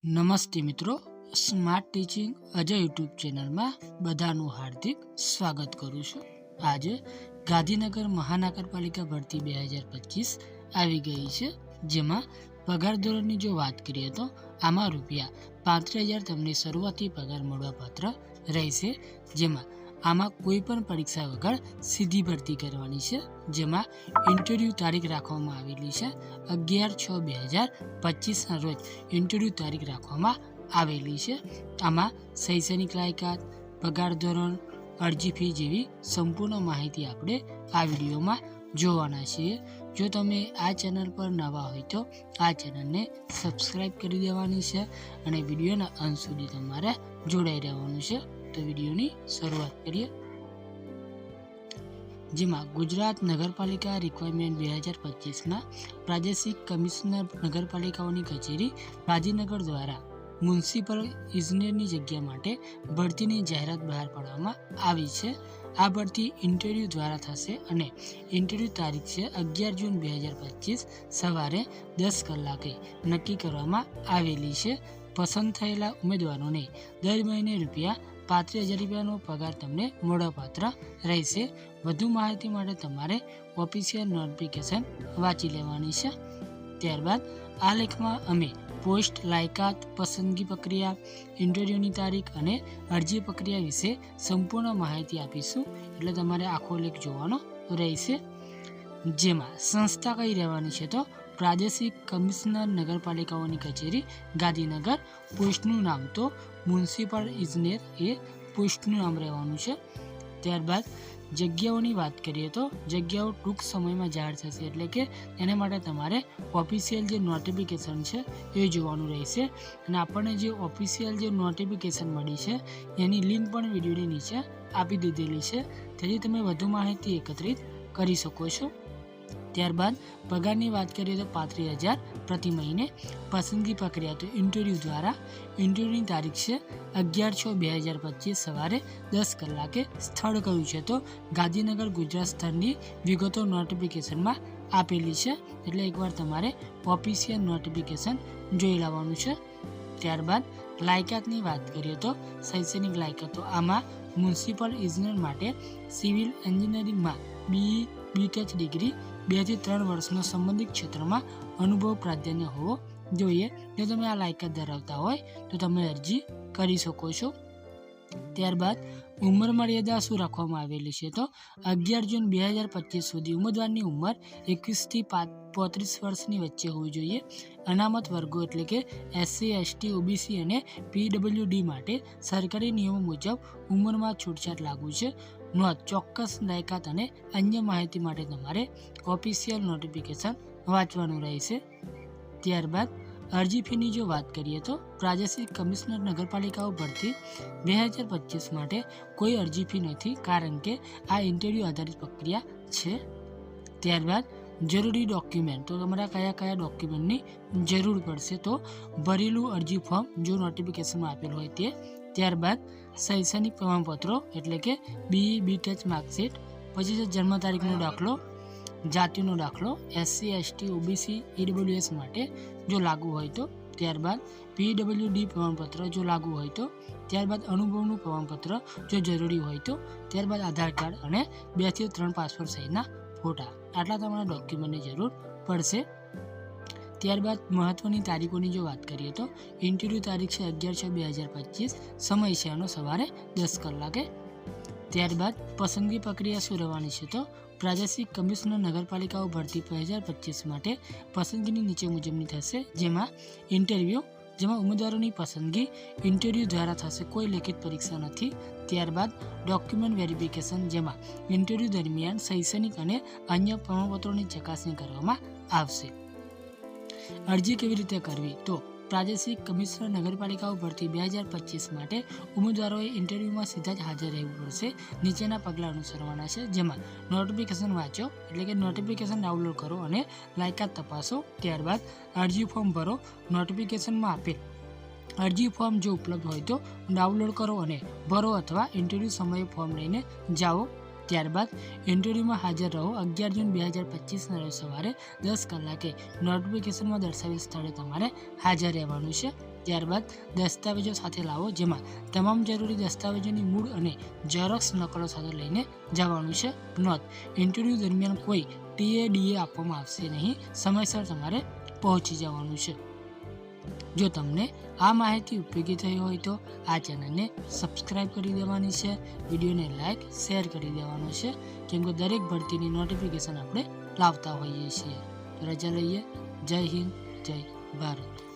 નમસ્તે મિત્રો, smart teaching Ajay YouTube ચેનલમાં બધાનું હાર્દિક સ્વાગત કરું છું। આજે ગાંધીનગર મહાનગરપાલિકા ભરતી 2025 આવી ગઈ છે, જેમાં પગાર ધોરણની જો વાત કરીએ તો આમાં રૂપિયા 35,000 તમને શરૂઆતી પગાર મળવાપાત્ર રહેશે, જેમાં આમાં કોઈ પણ પરીક્ષા વગર સીધી ભરતી કરવાની છે, જેમાં ઇન્ટરવ્યૂ તારીખ રાખવામાં આવેલી છે 11/6/2025ના રોજ ઇન્ટરવ્યૂ તારીખ રાખવામાં આવેલી છે। આમાં શૈક્ષણિક લાયકાત, પગાર ધોરણ, અરજી ફી જેવી સંપૂર્ણ માહિતી આપણે આ વિડીયોમાં જોવાના છીએ। જો તમે આ ચેનલ પર નવા હોય તો આ ચેનલને સબસ્ક્રાઈબ કરી દેવાની છે અને વિડીયોના અંત સુધી તમારે જોડાઈ રહેવાનું છે। તો વિડીયોની શરૂઆત કરીએ, જેમાં ગુજરાત નગરપાલિકા રિક્વાયરમેન્ટ 2025ના પ્રાદેશિક કમિશનર નગરપાલિકાઓની કચેરી ગાંધીનગર દ્વારા મ્યુનિસિપલ ઇજનેરની જગ્યા માટે ભરતીની જાહેરાત બહાર પાડવામાં આવી છે। આ ભરતી ઇન્ટરવ્યૂ દ્વારા થશે અને ઇન્ટરવ્યૂ તારીખ છે 11 જૂન 2025 સવારે 10 કલાકે નક્કી કરવામાં આવેલી છે। પસંદ થયેલા ઉમેદવારોને દર મહિને રૂપિયા 35,000 રૂપિયાનો પગાર તમને મળવાપાત્ર રહેશે। વધુ માહિતી માટે તમારે ઓફિશિયલ નોટિફિકેશન વાંચી લેવાની છે। ત્યારબાદ આ લેખમાં અમે પોસ્ટ, લાયકાત, પસંદગી પ્રક્રિયા, ઇન્ટરવ્યૂની તારીખ અને અરજી પ્રક્રિયા વિશે સંપૂર્ણ માહિતી આપીશું, એટલે તમારે આખો લેખ જોવાનો રહેશે। જેમાં સંસ્થા કઈ રહેવાની છે તો પ્રાદેશિક કમિશનર નગરપાલિકાઓની કચેરી ગાંધીનગર, પોસ્ટનું નામ તો મ્યુનિસિપલ ઇજનેર એ પોસ્ટનું નામ રહેવાનું છે। ત્યારબાદ જગ્યાઓની વાત કરીએ તો જગ્યાઓ ટૂંક સમયમાં જાહેર થશે, એટલે કે એના માટે તમારે ઓફિશિયલ જે નોટિફિકેશન છે એ જોવાનું રહેશે અને આપણને જે ઓફિશિયલ જે નોટિફિકેશન મળી છે એની લિંક પણ વિડીયોની નીચે આપી દીધેલી છે, તેથી તમે વધુ માહિતી એકત્રિત કરી શકો છો। ત્યારબાદ પગારની વાત કરીએ તો 35,000 પ્રતિ મહિને। પસંદગી પ્રક્રિયા તો ઇન્ટરવ્યૂ દ્વારા, ઇન્ટરવ્યૂની તારીખ છે 11/6/2025 સવારે 10 કલાકે। સ્થળ કયું છે તો ગાંધીનગર ગુજરાત સ્થળની વિગતો નોટિફિકેશનમાં આપેલી છે, એટલે એકવાર તમારે ઓફિશિયલ નોટિફિકેશન જોઈ લેવાનું છે। ત્યારબાદ લાયકાતની વાત કરીએ તો શૈક્ષણિક લાયકાતો આમાં મ્યુનિસિપલ ઇજનેર માટે સિવિલ એન્જિનિયરિંગમાં BTech ડિગ્રી 2 થી 3 વર્ષનો સંબંધિત ક્ષેત્રમાં અનુભવ પ્રાધાન્ય હોવો જોઈએ। જો તમે આ લાયકાત ધરાવતા હોય તો તમે અરજી કરી શકો છો। ત્યારબાદ ઉંમર મર્યાદા શું રાખવામાં આવેલી છે તો 11 જૂન 2025 સુધી ઉમેદવારની ઉંમર 21 થી 35 વર્ષની વચ્ચે હોવી જોઈએ। અનામત વર્ગો એટલે કે SC, ST, OBC અને PWD માટે સરકારી નિયમો મુજબ ઉંમરમાં છૂટછાટ લાગુ છે। નોંધ: ચોક્કસ લાયકાત અને અન્ય માહિતી માટે તમારે ઓફિશિયલ નોટિફિકેશન વાંચવાનું રહેશે। ત્યારબાદ અરજી ફીની જો વાત કરીએ તો પ્રાદેશિક કમિશનર નગરપાલિકાઓ ભરતી 2025 માટે કોઈ અરજી ફી નથી, કારણ કે આ ઇન્ટરવ્યૂ આધારિત પ્રક્રિયા છે। ત્યારબાદ જરૂરી ડોક્યુમેન્ટ તો તમારા કયા કયા ડોક્યુમેન્ટની જરૂર પડશે તો ભરેલું અરજી ફોર્મ જો નોટિફિકેશનમાં આપેલું હોય તે, ત્યારબાદ શૈક્ષણિક પ્રમાણપત્રો એટલે કે BTech માર્કશીટ, પછી જન્મ તારીખનો દાખલો, જાતિનો દાખલો, SC, ST, OBC, EWS માટે જો લાગુ હોય તો, ત્યારબાદ PWD પ્રમાણપત્ર જો લાગુ હોય તો, ત્યારબાદ અનુભવનું પ્રમાણપત્ર જો જરૂરી હોય તો, ત્યારબાદ આધાર કાર્ડ અને 2 થી 3 પાસપોર્ટ સાઇઝના ફોટા, આટલા તમારા ડોક્યુમેન્ટની જરૂર પડશે। ત્યારબાદ મહત્વની તારીખોની જો વાત કરીએ તો ઇન્ટરવ્યૂ તારીખ છે 11/6/2025, સમય છે આનો સવારે 10 કલાકે। ત્યારબાદ પસંદગી પ્રક્રિયા શું રહેવાની છે તો પ્રાદેશિક કમિશનર નગરપાલિકાઓ ભરતી 2025 માટે પસંદગીની નીચે મુજબની થશે, જેમાં ઇન્ટરવ્યૂ, જેમાં ઉમેદવારોની પસંદગી ઇન્ટરવ્યૂ દ્વારા થશે, કોઈ લેખિત પરીક્ષા નથી। ત્યારબાદ ડોક્યુમેન્ટ વેરિફિકેશન, જેમાં ઇન્ટરવ્યૂ દરમિયાન શૈક્ષણિક અને અન્ય પ્રમાણપત્રોની ચકાસણી કરવામાં આવશે। અરજી કેવી રીતે કરવી તો પ્રાદેશિક કમિશનર નગરપાલિકાઓ ભરતી 2025 માટે ઉમેદવારોએ ઇન્ટરવ્યૂમાં સીધા જ હાજર રહેવું પડશે। નીચેના પગલાં અનુસરવાના છે, જેમાં નોટિફિકેશન વાંચો એટલે કે નોટિફિકેશન ડાઉનલોડ કરો અને લાયકાત તપાસો। ત્યારબાદ અરજી ફોર્મ ભરો, નોટિફિકેશનમાં આપેલ અરજી ફોર્મ જો ઉપલબ્ધ હોય તો ડાઉનલોડ કરો અને ભરો, અથવા ઇન્ટરવ્યૂ સમયે ફોર્મ લઈને જાઓ। ત્યારબાદ ઇન્ટરવ્યૂમાં હાજર રહો। 11 જૂન 2025ના રોજ સવારે 10 કલાકે નોટિફિકેશનમાં દર્શાવેલ સ્થળે તમારે હાજર રહેવાનું છે। ત્યારબાદ દસ્તાવેજો સાથે લાવો, જેમાં તમામ જરૂરી દસ્તાવેજોની મૂળ અને ઝેરોક્ષ નકલો સાથે લઈને જવાનું છે. નોંધ: ઇન્ટરવ્યૂ દરમિયાન કોઈ ટીએડીએ આપવામાં આવશે નહીં. સમયસર તમારે પહોંચી જવાનું છે. જો તમને આ માહિતી ઉપયોગી થઈ હોય તો આ ચેનલને સબસ્ક્રાઈબ કરી દેવાની છે, વિડીયોને લાઈક શેર કરી દેવાનો છે, કેમ કે દરેક ભરતીની નોટિફિકેશન આપણે લાવતા હોઈએ છીએ. રજા લઈએ. જય હિન્દ, જય ભારત.